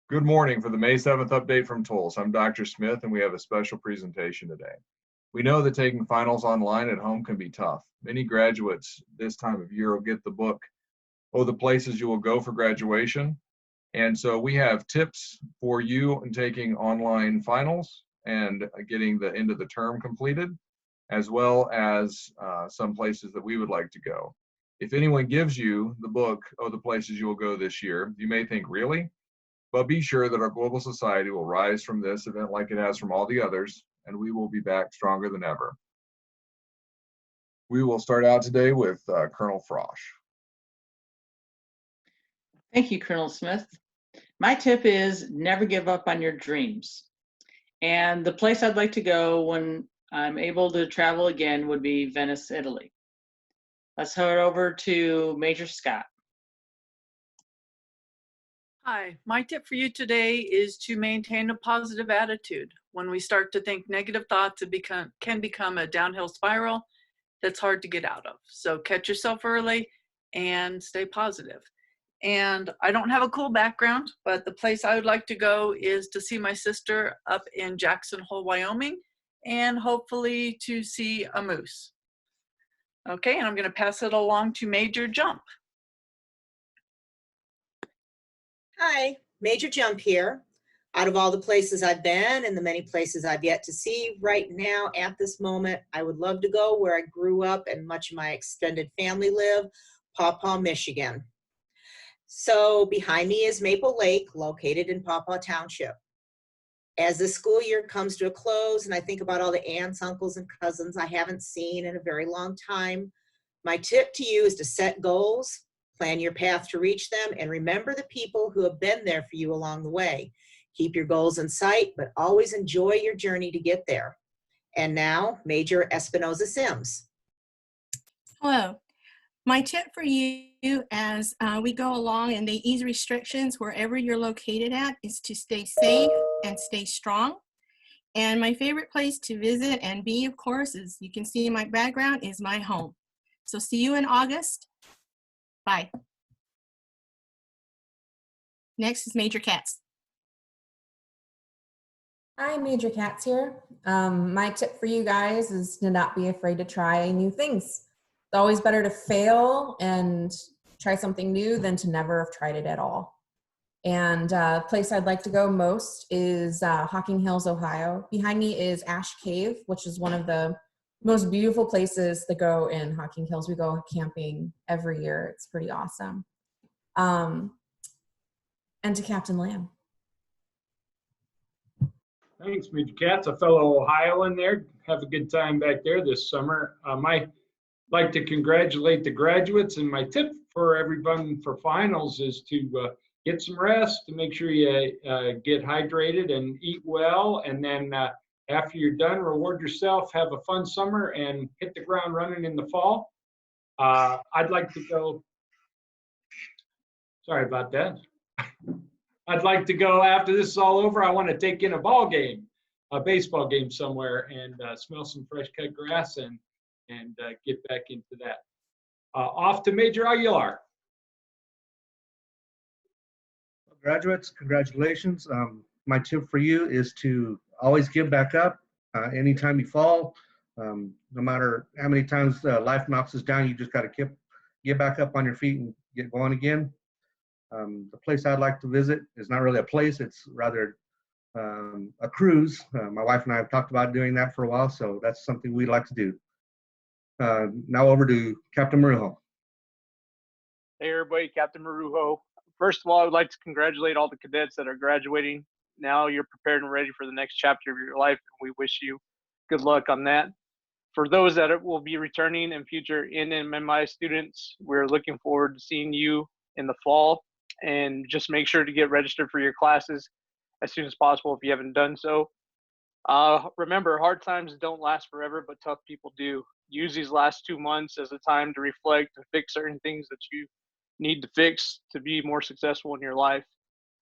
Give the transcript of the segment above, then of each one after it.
Good morning for the May 7th update from Tulsa. I'm Dr. Smith, and we have a special presentation today. We know that taking finals online at home can be tough. Many graduates this time of year will get the book, Oh, the Places You Will Go for Graduation. And so we have tips for you in taking online finals and getting the end of the term completed, as well as some places that we would like to go. If anyone gives you the book, Oh, the Places You Will Go this year, you may think, really? But be sure that our global society will rise from this event like it has from all the others, and we will be back stronger than ever. We will start out today with Colonel Frosch. Thank you, Colonel Smith. My tip is never give up on your dreams. And the place I'd like to go when I'm able to travel again would be Venice, Italy. Let's head over to Major Scott. Hi, my tip for you today is to maintain a positive attitude. When we start to think negative thoughts, it can become a downhill spiral that's hard to get out of. So catch yourself early and stay positive. And I don't have a cool background, but the place I would like to go is to see my sister up in Jackson Hole, Wyoming, and hopefully to see a moose. Okay, and I'm going to pass it along to Major Jump. Hi, Major Jump here. Out of all the places I've been and the many places I've yet to see, right now at this moment, I would love to go where I grew up and much of my extended family live, Paw Paw, Michigan. So behind me is Maple Lake, located in Paw Paw Township. As the school year comes to a close and I think about all the aunts, uncles, and cousins I haven't seen in a very long time, my tip to you is to set goals, plan your path to reach them, and remember the people who have been there for you along the way. Keep your goals in sight, but always enjoy your journey to get there. And now, Major Espinoza Sims. Hello. My tip for you as we go along and they ease restrictions wherever you're located at is to stay safe and stay strong. And my favorite place to visit and be, of course, as you can see in my background, is my home. So see you in August. Bye. Next is Major Katz. Hi, Major Katz here. My tip for you guys is to not be afraid to try new things. It's always better to fail and try something new than to never have tried it at all. And the place I'd like to go most is Hocking Hills, Ohio. Behind me is Ash Cave, which is one of the most beautiful places to go in Hocking Hills. We go camping every year. It's pretty awesome. And to Captain Lamb. Thanks, Major Katz, a fellow Ohioan there. Have a good time back there this summer. I like to congratulate the graduates, and my tip for everyone for finals is to get some rest, to make sure you get hydrated and eat well, and then after you're done, reward yourself, have a fun summer, and hit the ground running in the fall. I'd like to go, sorry about that. I'd like to go after this is all over. I want to take in a baseball game somewhere, and smell some fresh cut grass and get back into that. Off to Major Aguilar. Graduates, congratulations. My tip for you is to always give back up anytime you fall. No matter how many times life knocks us down, you just got to get back up on your feet and get going again. The place I'd like to visit is not really a place, it's rather a cruise. My wife and I have talked about doing that for a while, so that's something we'd like to do. Now over to Captain Marujo. Hey everybody, Captain Marujo. First of all, I would like to congratulate all the cadets that are graduating. Now you're prepared and ready for the next chapter of your life, and we wish you good luck on that. For those that will be returning in future NMMI students, we're looking forward to seeing you in the fall. And just make sure to get registered for your classes as soon as possible if you haven't done so. Remember, hard times don't last forever, but tough people do. Use these last 2 months as a time to reflect and fix certain things that you need to fix to be more successful in your life.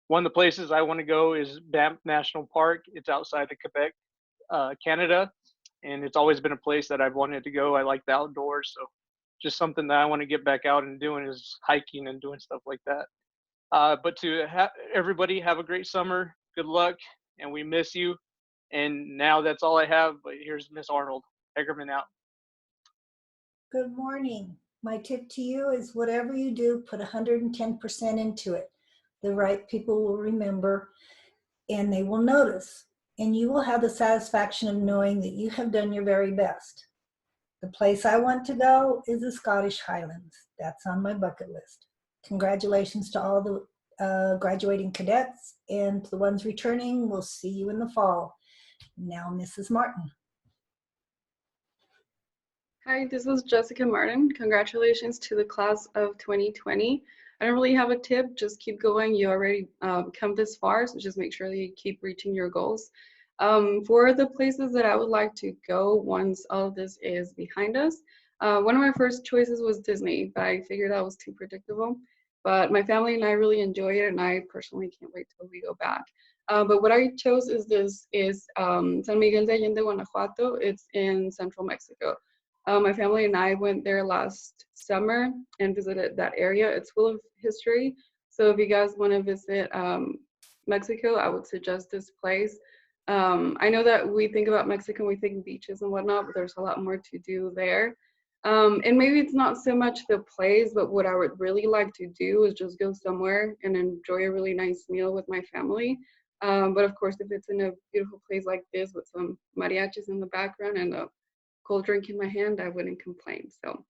One of the places I want to go is Banff National Park. It's outside of Quebec, Canada, and it's always been a place that I've wanted to go. I like the outdoors, so just something that I want to get back out and doing is hiking and doing stuff like that. But to everybody, have a great summer. Good luck, and we miss you. And now that's all I have. But here's Miss Arnold. Eggerman out. Good morning. My tip to you is whatever you do, put 110% into it. The right people will remember and they will notice. And you will have the satisfaction of knowing that you have done your very best. The place I want to go is the Scottish Highlands. That's on my bucket list. Congratulations to all the graduating cadets, and to the ones returning, we'll see you in the fall. Now, Mrs. Martin. Hi, this is Jessica Martin. Congratulations to the class of 2020. I don't really have a tip, just keep going. You already come this far, so just make sure that you keep reaching your goals. For the places that I would like to go once all of this is behind us, one of my first choices was Disney, but I figured that was too predictable. But my family and I really enjoy it, and I personally can't wait till we go back. But what I chose is San Miguel de Allende, Guanajuato. It's in central Mexico. My family and I went there last summer and visited that area. It's full of history. So if you guys want to visit Mexico, I would suggest this place. I know that we think about Mexico, we think beaches and whatnot, but there's a lot more to do there. And maybe it's not so much the place, but what I would really like to do is just go somewhere and enjoy a really nice meal with my family. But of course, if it's in a beautiful place like this with some mariachis in the background and a cold drink in my hand, I wouldn't complain. So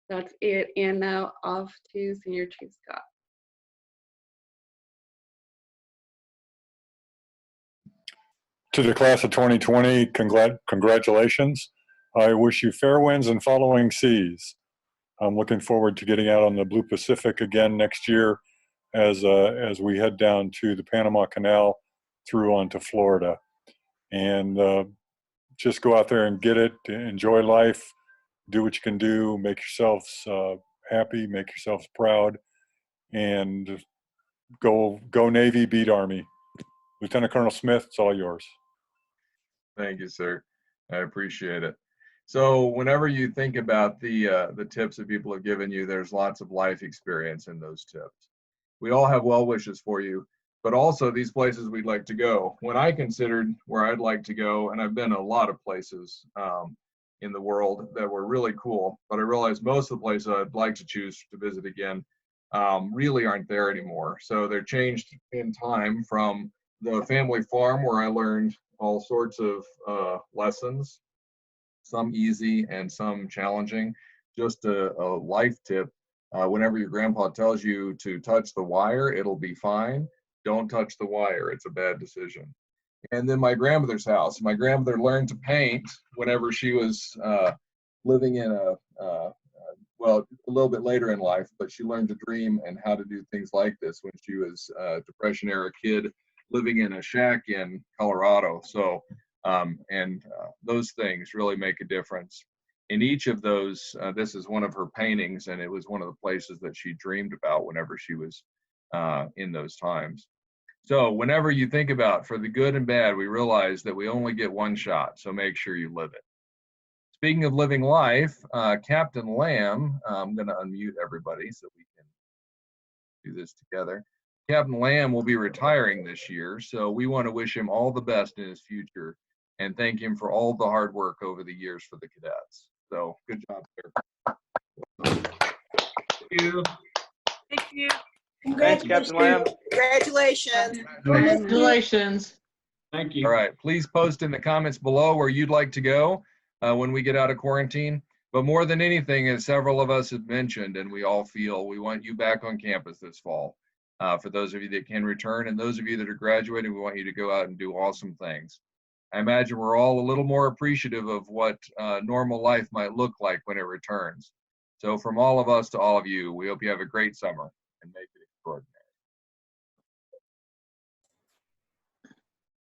that's it. And now off to Senior Chief Scott. To the class of 2020, congratulations. I wish you fair winds and following seas. I'm looking forward to getting out on the Blue Pacific again next year as we head down to the Panama Canal through onto Florida. And just go out there and get it, enjoy life, do what you can do, make yourselves happy, make yourselves proud, and go Navy, beat Army. Lieutenant Colonel Smith, it's all yours. Thank you, sir. I appreciate it. So whenever you think about the tips that people have given you, there's lots of life experience in those tips. We all have well wishes for you, but also these places we'd like to go. When I considered where I'd like to go, and I've been a lot of places in the world that were really cool, but I realized most of the places I'd like to choose to visit again really aren't there anymore. So they're changed in time from the family farm where I learned all sorts of lessons, some easy and some challenging. Just a life tip, whenever your grandpa tells you to touch the wire, it'll be fine. Don't touch the wire, it's a bad decision. And then my grandmother's house. My grandmother learned to paint whenever she was living in well, a little bit later in life, but she learned to dream and how to do things like this when she was a Depression era kid living in a shack in Colorado. So, those things really make a difference. In each of those, this is one of her paintings, and it was one of the places that she dreamed about whenever she was in those times. So whenever you think about for the good and bad, we realize that we only get one shot, so make sure you live it. Speaking of living life, Captain Lamb, I'm going to unmute everybody so we can do this together. Captain Lamb will be retiring this year, so we want to wish him all the best in his future and thank him for all the hard work over the years for the cadets. So good job, sir. Thank you. Thank you. Thanks, Captain Lamb. Congratulations. Congratulations. Thank you. All right, please post in the comments below where you'd like to go when we get out of quarantine. But more than anything, as several of us have mentioned, and we all feel, we want you back on campus this fall. For those of you that can return, and those of you that are graduating, we want you to go out and do awesome things. I imagine we're all a little more appreciative of what normal life might look like when it returns. So from all of us to all of you, we hope you have a great summer and make it extraordinary.